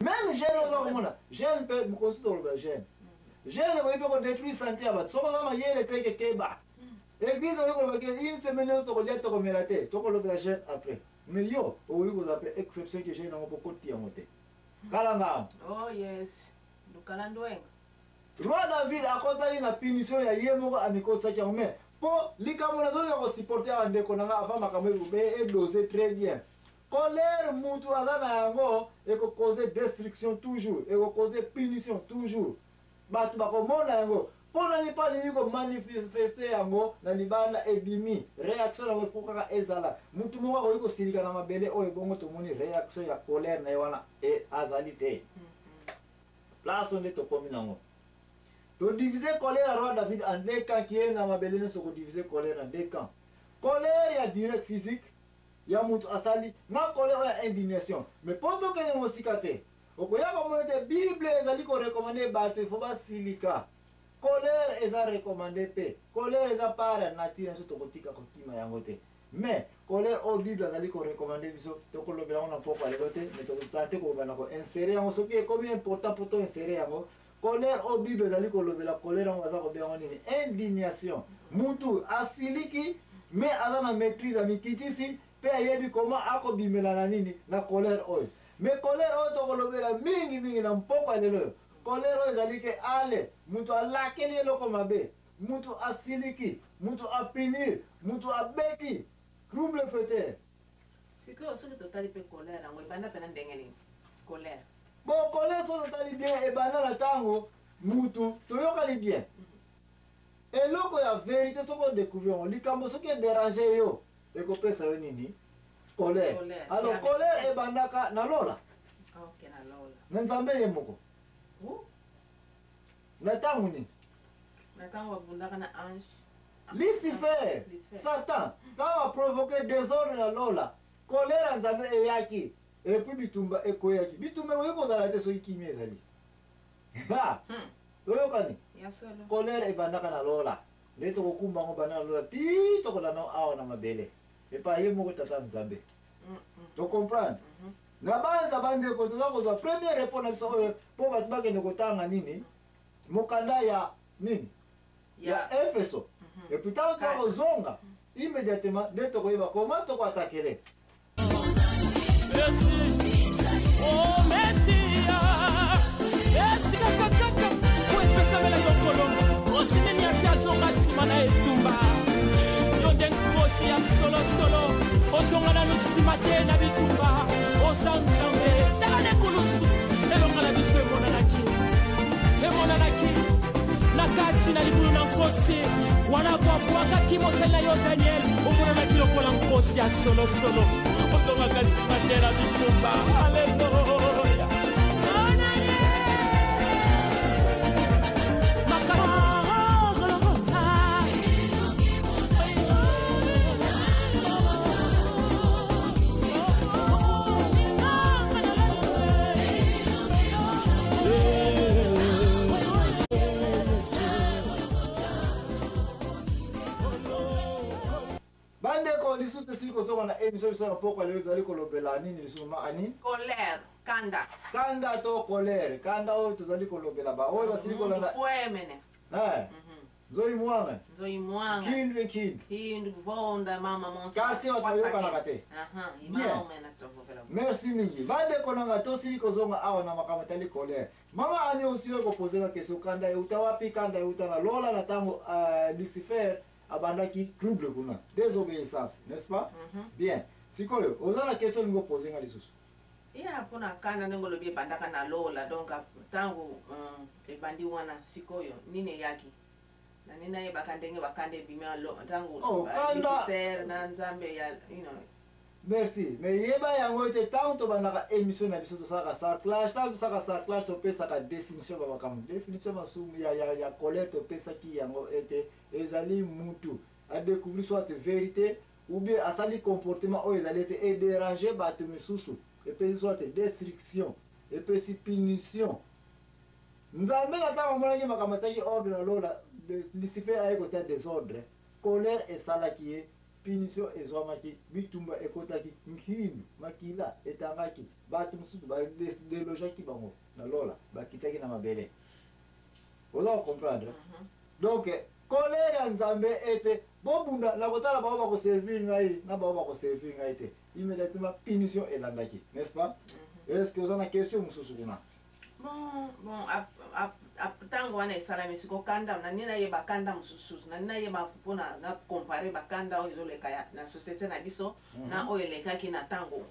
Même jeune peut me considérer le jeune. Jeune peut détruire santé à votre somme, il y a les pays qui bat. Église, une semaine, on se relève comme la tête, on le jeune après. Mais yo, oui, vous appelez exception que j'ai dans beaucoup de tiamoté. Kalanga. Oh yes. Du kalandoeng. Roi David a cause d'une punition, il y a yémo à Nikosa qui en met. Pour les camarades, on va supporter un déconnant avant ma caméra et doser très bien. Colère, moutou, azana yango, et que causer destruction toujours, et que causer punition toujours. Bah, tu vas commander yango. Pour ne pas les manifester yango, na libana ebimi, réaction na wefuka ezala. Moutou mwa ko yiko silika na mabele, o ebongo to moni réaction ya colère na yawana et azalité. Place on est au commun. Donc diviser colère à roi David en deux camps qui est dans mabele, ne se diviser colère en deux camps. Colère, il y a direct physique. Il y a moutou asali, na colère et indignation. Mais pendant que nous musicate, au koya communauté Bible ezali ko recommander battre, il faut pas silika. Colère est recommandé pe. Colère est para nature so tokotika kotima yango te. Mais colère au Bible ezali ko recommander biso to ko lobela on poko ale côté, mais to tenter ko bana ko insérer yango so qui est combien important pour to insérer yango. Colère au Bible ezali ko lobela colère on va ko bien on indignation. Moutou asiliki mais azana maîtrise amikitisi. Pe ayebi comment akobimela na nini na colère oyo. Mais colère oyo tokolobela mingi na mpoko alelo. Colère oyo ezali ke ale mutu alakeli eloko mabe, mutu asiliki, mutu apinir, mutu abeki, trouble fete. C'est que ce que totali pe colère ngo ibanda pena ndenge nini? Colère. Bon colère so totali bien ebanda na tango mutu toyokali bien. Eloko ya vérité soko découvrir likambo soki déranger yo. Et qu'on peut savoir nini? Colère. Alors, colère et bandaka na lola. Ok, na lola. Nzambe ye moko. Où? Na tangu ni. Na tangu wabundaka na ange. Lucifer. Satan. Quand on a provoqué désordre na lola. Colère nzambe e yaki. Et puis bitumba e koyaki. Bitumba we ko zala te so ikimi ezali. Ha. Toyokani. Ya solo. Colère e bandaka na lola. Leto kokumba ngo bana lola ti to ko lana awa na mabele. Et pas yé moko tata nzambe. Tu comprends? Na banza bande ko toza ko za première réponse pour ba tbake ne kotanga nini? Mokanda ya nini? Ya Efeso. Et puis ta ko zonga immédiatement leto ko yeba comment to ko attaquer. Merci. Oh merci. Merci kaka. Pour pesa mela ko osine ni asia zonga simana etumba. Yonde kosi ya solo osonga na lusimate na bitumba osansambe dala kulusu elonga la biso emona naki na kati na libulu na nkosi wana kwa kakimosela yo Daniel omona na kiloko la nkosi ya solo osonga kasi matela bitumba haleluya. Colère, kanda. Kanda to colère, kanda o tozali kolobela ba o basili kolanda. Fuemene. Zoi mwanga. Zoi mwanga. Kind vonda mama monta. Quartier wa tayoka na kate. Imao mena tofofela. Merci mingi. Bande konanga to sili kozonga awa na makamatali colère. Mama ani usile ko poser la question kanda utawapi kanda utana lola na tango Lucifer abandaki trouble kuna. Désobéissance, n'est-ce pas? Bien. Sikoyo, oza la question ngo poser nga lisusu. Iya pona kanda ngolo bie bandaka na lola donc tango ebandi wana sikoyo nini yaki. Na nina ye bakandenge bakande bimia lo tango Lucifer na nzambe ya Merci. Mais yeba yango ete tanto bandaka émission na biso to saka star clash, tanto saka star clash to pesa ka définition ba bakam. Définition masumu ya colère to pesa ki yango ete ezali mutu a découvrir soit vérité ou bien asali comportement o ezali ete déranger batu misusu. Et puis soit destruction, et puis si punition. Nzambe na tango mwana makamata ki ordre na lola Lucifer a écouté désordre. Colère et salaki pinisio ezwamaki bitumba ekotaki nkindu makila etangaki batu mususu badelojaki bango na lola bakitaki na mabele. Oza comprendre? Donc colère ya Nzambe ete bobunda na kotala bao bakoservir ngai na bao bakoservir ngai te immédiatement punition elandaki, n'est-ce pas? Est-ce que vous avez une question mususu kuna? Bon, tango wana esala misiko kanda na nina ye bakanda mususu na nina ye bafuna na comparer bakanda oyo ezoleka na société na biso na oyo elekaki na tango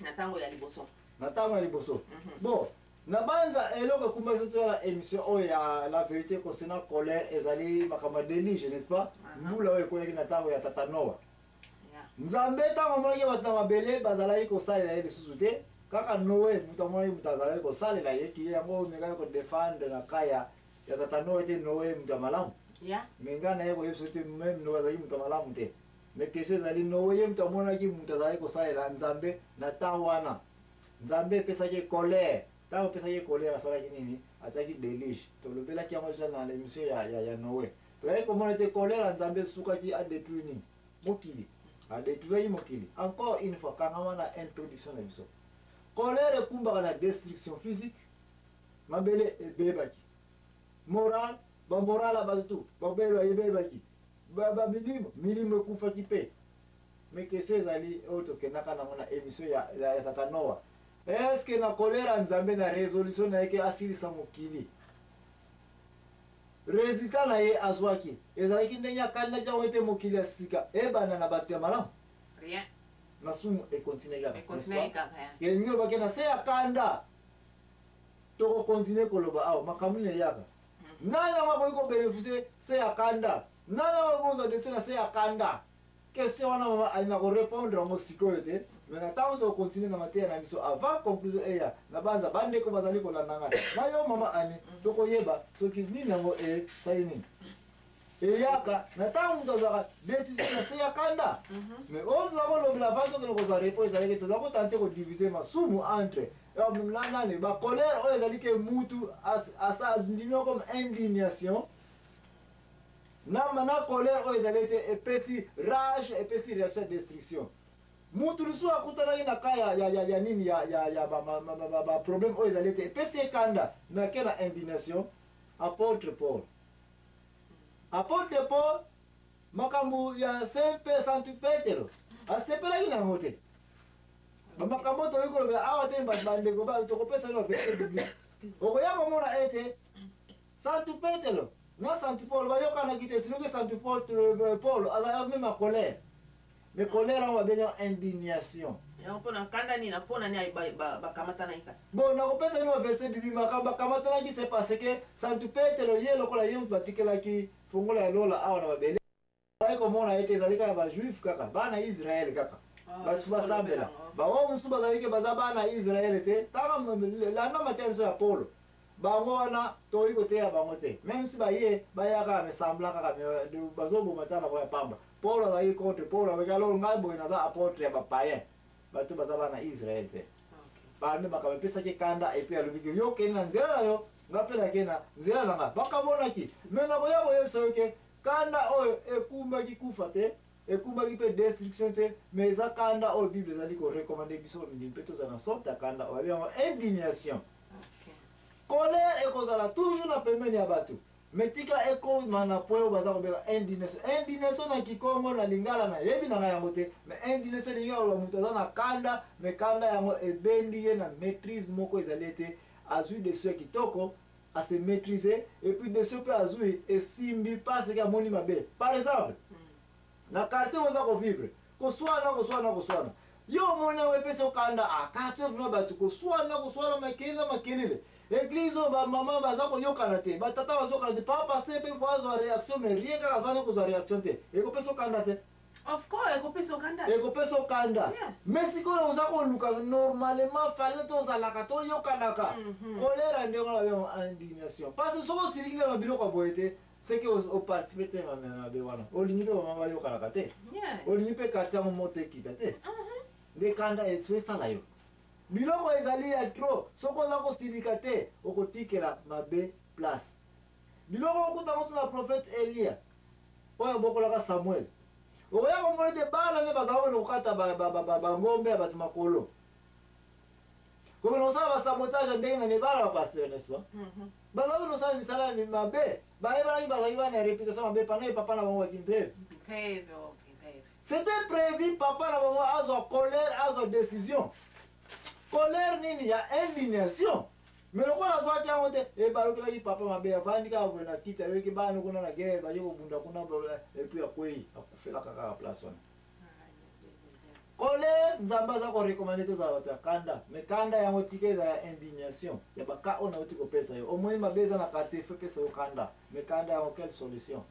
na tango ya liboso. Na tango ya liboso. Bon, na banza eloko kumba zoto la émission oyo ya la vérité concernant colère ezali makama délige, n'est-ce pas? Mbula oyo koleki na tango ya Tata Noa. Nzambe tango mwangi batna mabele bazalaki kosalela ye lisusu te. Kaka Noe mutamoni mutazala ko salela yeki yango meka ko defendre na kaya ya Tata Noe te Noe mutamalamu. Menga na yeko yeso te même Noe zali mutamalamu te. Mais question zali Noe mutamona ki mutazala ko salela Nzambe na tawana. Nzambe pesa ke colère. Tango pesa ke colère asala ki nini? Ataki délige. To lobela ki yango na l'émission ya Noe. To yeko mona te colère Nzambe suka ki a détruire ni mokili. A détruire mokili. Encore une fois quand on a introduction na biso. Colère kumbaka na destruction physique, mabele ebebaki. Moral, ba moral abatu, ba belo ebebaki. Ba milimo kufaki pe. Mais que ces ali auto ke nakana mona émission ya Tata Noa. Est-ce que na colère Nzambe na résolution na yeke asilisa mokili? Résultat na ye azwaki. Ezalaki ndenya kanda ja wete mokili asika. Ebana na batu ya malamu. Rien. Masumu e continue kaka. Continue kaka. Ke ngiro bakena se akanda. Toko continue koloba awo makamune yaka. Naya mako iko bénéficier se akanda. Naya mako de se akanda. Question wana mama alina ko répondre ngo sikoyo te. Mais na tawo so continue na matière na biso avant conclusion eya. Na banza bande ko bazali ko landanga. Na yo mama ani toko yeba soki nini ngo sayini. Eyaka na tangu mtazaka décision na se akanda. Mais on nous avons le lavage que nous avons répondu à l'église. Nous avons tenté de diviser ma sumu entre ba colère oyo ezali ke mutu asa ndimio comme indignation. Na colère oyo ezali te epesi rage epesi réaction de destruction. Mutu lusu akutana ina kaya ya nini ya ba problème oyo ezali te epesi kanda na kena indignation. Apôtre Paul. Apôtre Paul makambu ya Saint Petero asepelaki na mote makambo to yiko ga awate mbande go ba to kopesa no verset biblique okoya komona ete Saint Petero na Saint Paul ba yoka na kite sino ke Saint Paul ala même colère mais colère on va bien indignation ya pona kanda ni na pona ni ba kamata na ika bon na kopesa no verset biblique makamba kamata na ki c'est parce que Saint Petero ye lokola yem batikela ki fungola ya lola awa na mabele ai komona ete ezalika ba juif kaka bana Israel kaka batu basambela bawo musu bazalike baza bana Israel te tanga landa matemso ya Paulo bango wana toyiko te ya bango te même si baye bayaka mesambla kaka bazobo matala kwa pamba Paulo azali contre Paulo avec alors ngai boy na za apôtre ya bapayen batu baza bana Israel te bana bakapesa ke kanda et puis alobiki yo kena nzela yo ngapela kena nzela nanga bakamona ki mena boya boye soke kanda oyo ekumbaki kufa te ekumbaki pe destruction te mais eza kanda oyo bible ezali korekomande biso mingi mpe tozala sorte ya kanda oyo abiyango indignation. Colère ekozala toujours na pembeni ya bato mais tika ekoma na point oyo baza kobeka indignation na kikongo na lingala na yebi na ngai yango te mais indignation elingi oloba moto aza na kanda mais kanda yango ebendi ye na maîtrise moko ezali ete azwi dessus ya kitoko à se maîtriser et puis de ce peu à jouer et simbi pas ce qu'il a moni mabe par exemple na quartier on va vivre ko swana yo mona we pesa kanda a quartier no ba ko swana makelele église ba maman ba za ko yokana te ba tata ba zo kana te pas passer pe voir une réaction mais rien ka za ko za réaction te e ko pesa kanda te of course eko peso kanda mais sikoyo oza koluka normalement fallait tozalaka toyokanaka kolera ndenge na bino indignation parce que soko osiriki na biloko ya boye te c'est que oparticipe te mabe wana olingi mpe bama bayokanaka te olingi mpe kati yango moto ekita te nde kanda eso esala yo biloko ezali ya tro soko oza kosirika te okotikela mabe place biloko okuta moso na prophète Elia oyo bokolaka Samuel oya komona te bala ne bazala na kokata bangombe ya bato makolo komona kosala basabotage ndenge na nebala bapasteur n'est-ce pas bazala kosala misala mabe bayebalaki bazalaki bana ya réputation mabe pana ye papa na bango bakimpreve c'était prévu papa na bango azwa colère azwa décision colère nini ya indignation mais lokola azwaki yango te ebalokelaki papa mabe avandi kaka boye na kiti ayoki bana kuna na guerre baye kobunda kuna epuis akwei akufelaka kaka place wana colère nzambe aza korekomande tozala bato ya kanda mais kanda yango tika eza ya indignation ya baka oyo nauti kopesa yo omoi mabe eza na quartier fo pesa yo kanda mais kanda yango quelle solution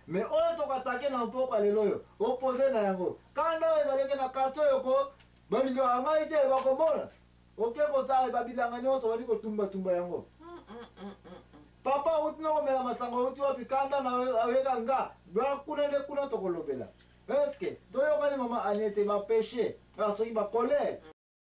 mais oyo tokatake na mpoka lelo oyo opose na yango kanda oyo ezalaki na quartier oyo ko balingi bangai te bakomona oke kotala babilanga nyonso bali kotumbatumba yango papa uti na komela masanga uti wapi kanda na aweka nga bakuna nde kuna tokolobela eske toyokani mama anete bapeshe soki bakolere